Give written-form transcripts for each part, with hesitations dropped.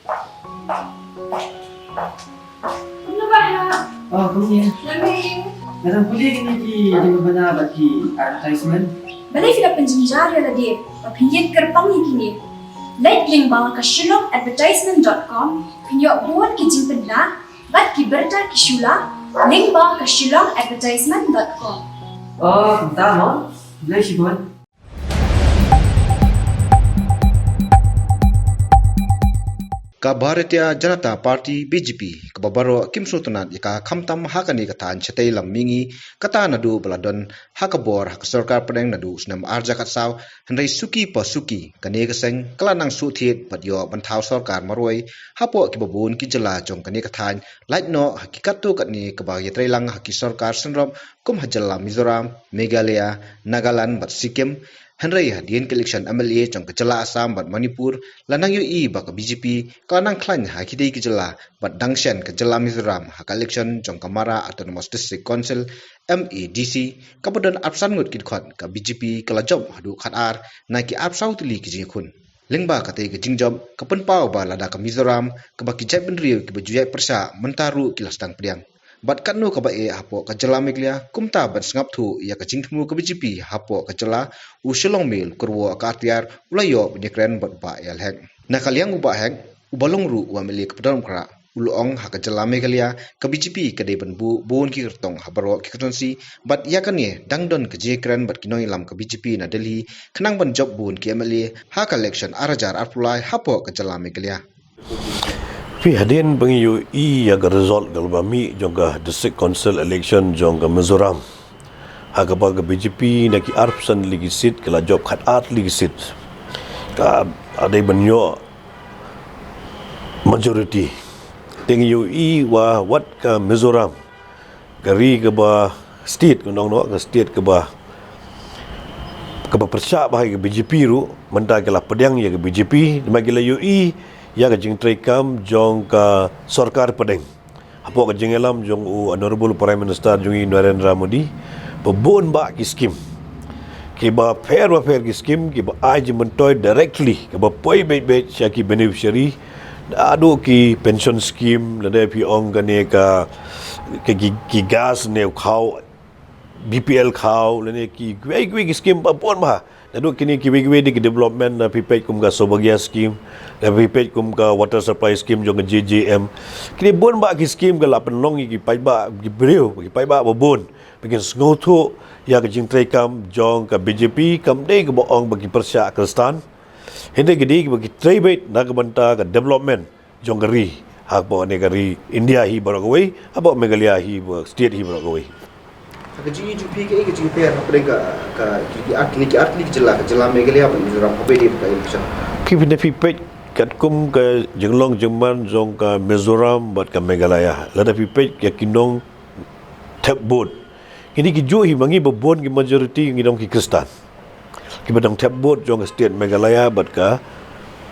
Ano ba ha? Oh, kuya. Lamig. Narang kuya kiniki di ba na bagi advertisement? Balay sila penjenjari la di. Papinyin kerpang kini. Like link bang kasyulong advertisement.com. Pinyo buat kijing pedla. Bat kiberta kishula. Link bang kasyulong advertisement.com. Oh, tama. Bilay si Bon. Ka Bharatiya Janata Party BJP kababaro kimsutunat ika khamtam hakani katan chatei lammingi kata nadu baladon hakabor hak sarkar pedeng nadu snam arja katsaw handai suki pasuki kane kaseng kalanang suthit padyo banthau sarkar maroi hapo kibabun kijala jong kane kathan laitno hakikatu katni kabagi trailang haki sarkar senrom kum hajalla Mizoram Meghalaya Nagaland bat Sikkim Henry Hadian election MLA jong kejala Assam bat Manipur lanang UI bak BJP kanang klan hakidei kejala bat Dangshan kejala Mizoram hak election jong Kamara Autonomous District Council MEDC kabodan apsan ngut kidkhot ka BJP kala job hadu khatar naiki apsau tuli kijing khun lengba kate kijing job kapen pau ba lada ka Mizoram ka baki jai benriu ki bajuyai persa mentaru kilastang pediang bat kanu ka bae hapo ka jala meglia kumta bat sngap thu ya ka jingthmu ka BJP hapo ka jala u shelong mil kurwo ka artiar ulayo nyekren bat ba yal hek nakaliang uba hek ubalong ru wa mili ka padam kra ulong ha ka jala meglia ka BJP ka deban bu bon ki kertong habaro ki kertonsi bat ya kanie dangdon ka jekren bat kinoi lam ka BJP na Delhi khnang ban job bon ki MLA ha ka election arajar arpulai hapo ka jala meglia Pi hadian bangi UI ya ga result galba mi jonga district council election jonga Mizoram. Aga baga BJP naki arpsan ligi sit kala job khat art ligi sit. Ka adai banyo majority. Tengi UI wa wat ka Mizoram. Gari ke ba state kunong no ka state ke ba persya bahai ke BJP ru menta kala pedang ya ke BJP magila UI ya ka jing traikam jong ka sarkar pedeng apo ka jing elam jong honorable prime minister jong Narendra Modi babon ba ki scheme ki ba fair ki scheme ki ba aj mentoy directly ki ba poi bet syaki beneficiary ado ki pension scheme lada pi ong gane ka ki gas ne khau BPL khau lene ki gwe scheme ba pon ba Nadu kini kiwi-kiwi di development na pipet kum ka Sobagya scheme, na pipet kum ka water supply scheme jong JJM. Kini bon ba ki scheme ka lapan long ki pai ba ki brio, ki pai ba bon. Bikin ngoto ya ka jing traikam jong ka BJP kam dei ka boong bagi persya Kristan. Hende gedi ki bagi traibet na ka banta ka development jong gari. Hak bo ne gari India hi baragawai, abo Meghalaya hi state hi baragawai. Kaji jupi ke kaji per apa ki art jela Meghalaya ba Mizoram hobe di ka election Ki pipet kat kum ka jenglong jengman jong ka Mizoram bat ka Meghalaya lada pipet ya kinong tap boat kini ki jo hi mangi babon ki majority ngidong ki Kristan ki badang tap boat jong ka state Meghalaya bat ka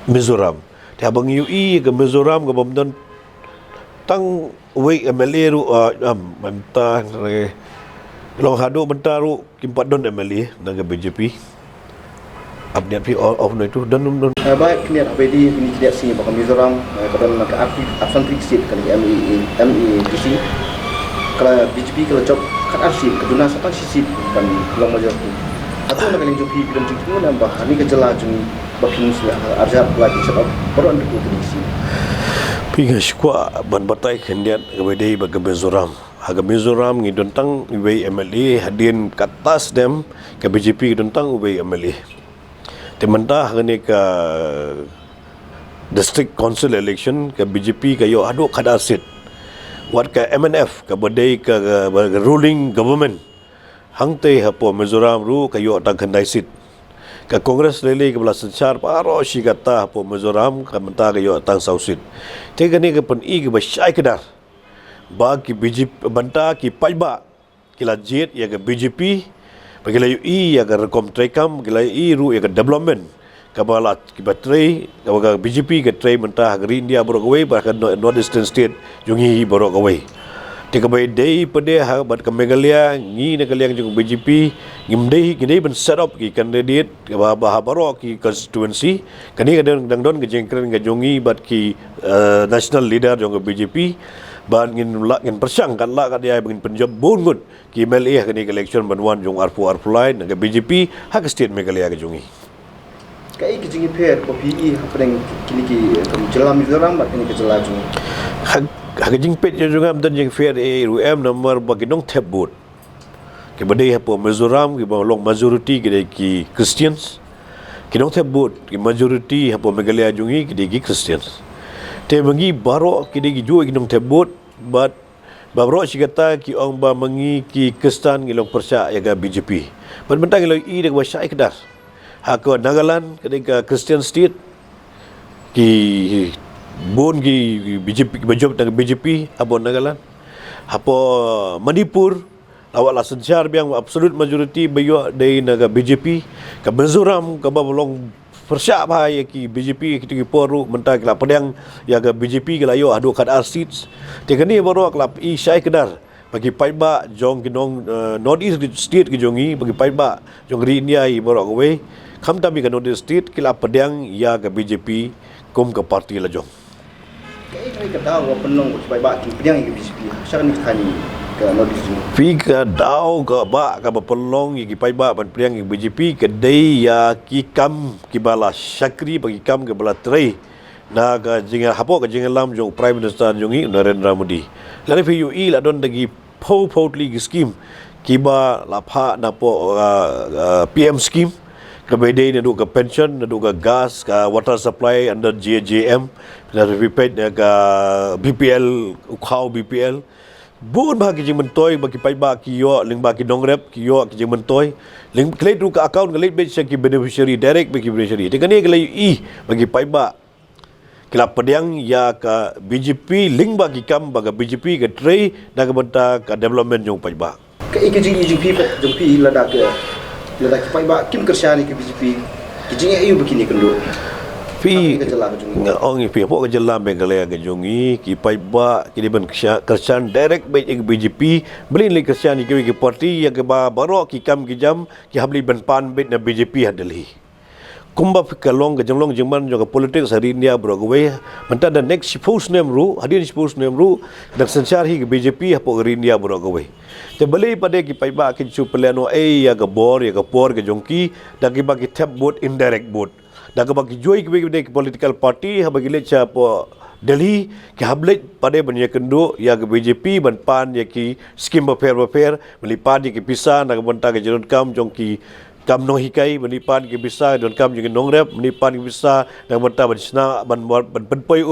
Mizoram ta bang UI ka Mizoram ka bomdan tang wei MLA ru mantah Long hadu bentaru kimpat don MLA dengan BJP. Update pi of no itu dan baik kini apa di ini tidak sini bahkan Mizoram kadang nak aktif absen triksit kali MEDC kalau BJP kalau job kan arsip keduna satang sisi dan pulang majority atau nak yang jopi bilang cuma nambah ini kejala jung bakin arja lagi sebab baru anda triksi pi skwa ban batai kendian kebedai bagi Mizoram Haga Mizoram ngidon tang ubay MLA hadin katas dem ke BJP ngidon tang ubay MLA. Temantah ngene ka district council election ke BJP kayo ado kada sit. Wat ka MNF ka badai ka ruling government. Hangte hapo Mizoram ru kayo tang kandai sit. Ka Kongres lele ke belas sencar paro si kata hapo Mizoram ka menta kayo tang sausit. Te gane ke pen i ke basyai kedar. Bagi BJP banta ki paiba kila jet ya ke BJP bagila UI ya ke rekom traikam bagila ru ya ke development kabalat ki batrai kabaga BJP ke trai mentah geri India borok away bahkan north eastern state jungi borok away Tika bai dei pede ha bat ka Meghalaya ngi na kaliang jung BJP ngimdei ben set up ki candidate ba baro ki constituency kani kadang dangdon ke jengkren ke jongi bat ki national leader jong BJP ban ngin persang kan la ka dia begin penjab bungut ki MLA kani election banwan jong arpu lain ke BJP ha ke state Meghalaya ke jongi Kai ki jingi pair ko PE hapeng kini ki jela Mizoram bat kini ke jela jung. Hagajing pet juga amdan jeng fair RUM nomor bagi dong tap board. Ke badai hapo Mizoram ke long majority ke ki Christians. Ke dong tap board ke majority hapo Meghalaya jungi ke ki Christians. Te mangi baro ke ki jual ke dong tap board but baro si kata ki ong ba mangi ki Kristan ke long persa ya ga BJP. But mentang lo I de wa syai kedar. Hako Nagaland ke Christian state ki bon gi BJP berjob dengan BJP apa Nagaland apa Manipur awak lah sencar biang absolute majority bayo dari naga BJP ke Mizoram ke balong persyak bahaya ki BJP kita ki poru mentah kelap pedang ya ke BJP ke layo adu kad seats tekan ni baru kelap I syai kedar bagi paiba jong ginong North East state ke jongi bagi paiba jong ri India I baru kowe kam tami ke North East state kelap pedang ya ke BJP kum ke parti la jong Kai mai ka daw penong supaya ba ki pedang ke BJP. Sa ni kani ke notice ni. Pi ka daw ka ba ka pelong gi pai ba ban priang gi BJP ke dei ya ki kam ki bala Shakri bagi kam ke bala trei na ka jinga hapo ka jinga lam jong Prime Minister jongi Narendra Modi. Lari fi UI la don dagi potly gi scheme ki ba la pha na po PM scheme ke bedai na du ke pension na du ke gas ke water supply under JJM na repeat ke BPL ukau BPL bun bagi jing mentoy bagi pai ba ki yo ling bagi dongrep ki yo ki jing mentoy ling kleit du ke account kleit bet ki beneficiary direct bagi beneficiary de kani ke bagi pai ba kelap pedang ya ke BJP ling bagi kam bagi BJP ke tray na ke benta ke development jong pai ba Kai ke jingi JP jong PE lada ke pai ba kim kersyani ke BJP. Ki jingi ayu begini kendo. Pi Ke jela ke jung. ong pi po ke jela Meghalaya ke jongi ki pai ba ki ben kersan direct baik ke BJP belin le kersan ki ke parti yang ke baro ki kam ki jam ki habli ben pan bet na BJP hadali kumba fikalong ke jonglong jengman jong politik hari India bro we menta the next post name ru hadin post name ru dak sencar hi ke BJP hapo hari India bro we te beli pada ki pai ba ki chu plano ya ke bor ya ke por ke jongki dak ki bagi tap board indirect board dak ki bagi joy ki political party ha bagi lecha po Delhi ki hablet pada banya kendo ya ke BJP ban pan ya ki scheme befair melipat ki pisah nak benta ke jerun kam jongki kam no hikai menipan ke bisa don kam jeung nongrep menipan ke bisa dan benta bersna ban penpoi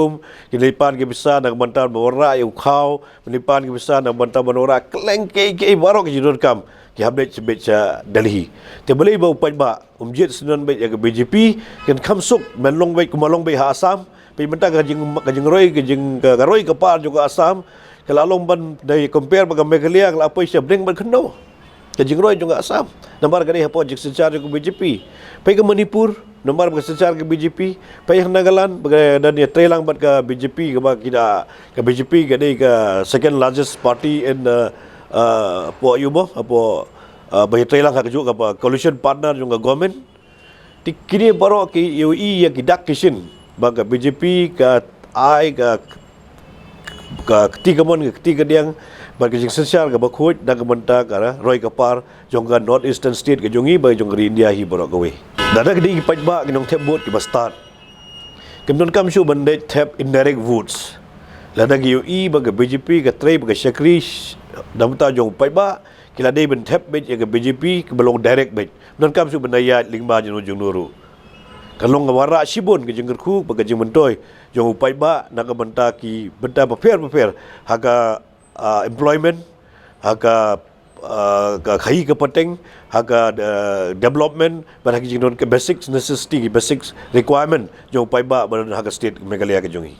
ke menipan ke bisa dan benta bora yu khau menipan ke bisa dan benta bonora kleng ke baro ke don kam ki hablet sebet Delhi te boleh bau pai ba umjet sunan baik ke BJP kan kamsuk menlong baik kumalong baik ha Assam pi benta ke jeung roi ke jeung garoi ke par juga Assam kelalong ban dari compare dengan Meghalaya kalau apa isya bring ban keno ke jengroi juga Assam nomor kali hapo jik secara ke BJP pai ke Manipur nomor ke secara ke BJP pai Nagaland dan dia trelang bat ke BJP ke kita ke BJP ke dia ke second largest party in po yubo apo bai trelang ka juga ke coalition partner juga government kini baru ke UI ya kidak kishin bagi BJP ke ai ke ketiga mon ke ketiga diang bagi jing sosial ke bakut dan ke benta ke Roy Kapar jongga North Eastern State ke jongi bagi jong India hi borok gawe dada ke di pai ba ke nong tap boat ke start kemnon kam shu bandai tap indirect votes lada ke UI bagi BJP ke tray bagi Shakri dan ta jong pai ba kila dei ben tap bet ke BJP ke belong direct bet non kam shu bandai ya lingba jong nuru kalong ngawara sibon ke jengkerku bagi jeng mentoy jong upai ba nak benta ki benta befair haga employment haga khai ke penting haga development bagi jeng ke basic necessity basic requirement jong upai ba haga state Meghalaya ke jongi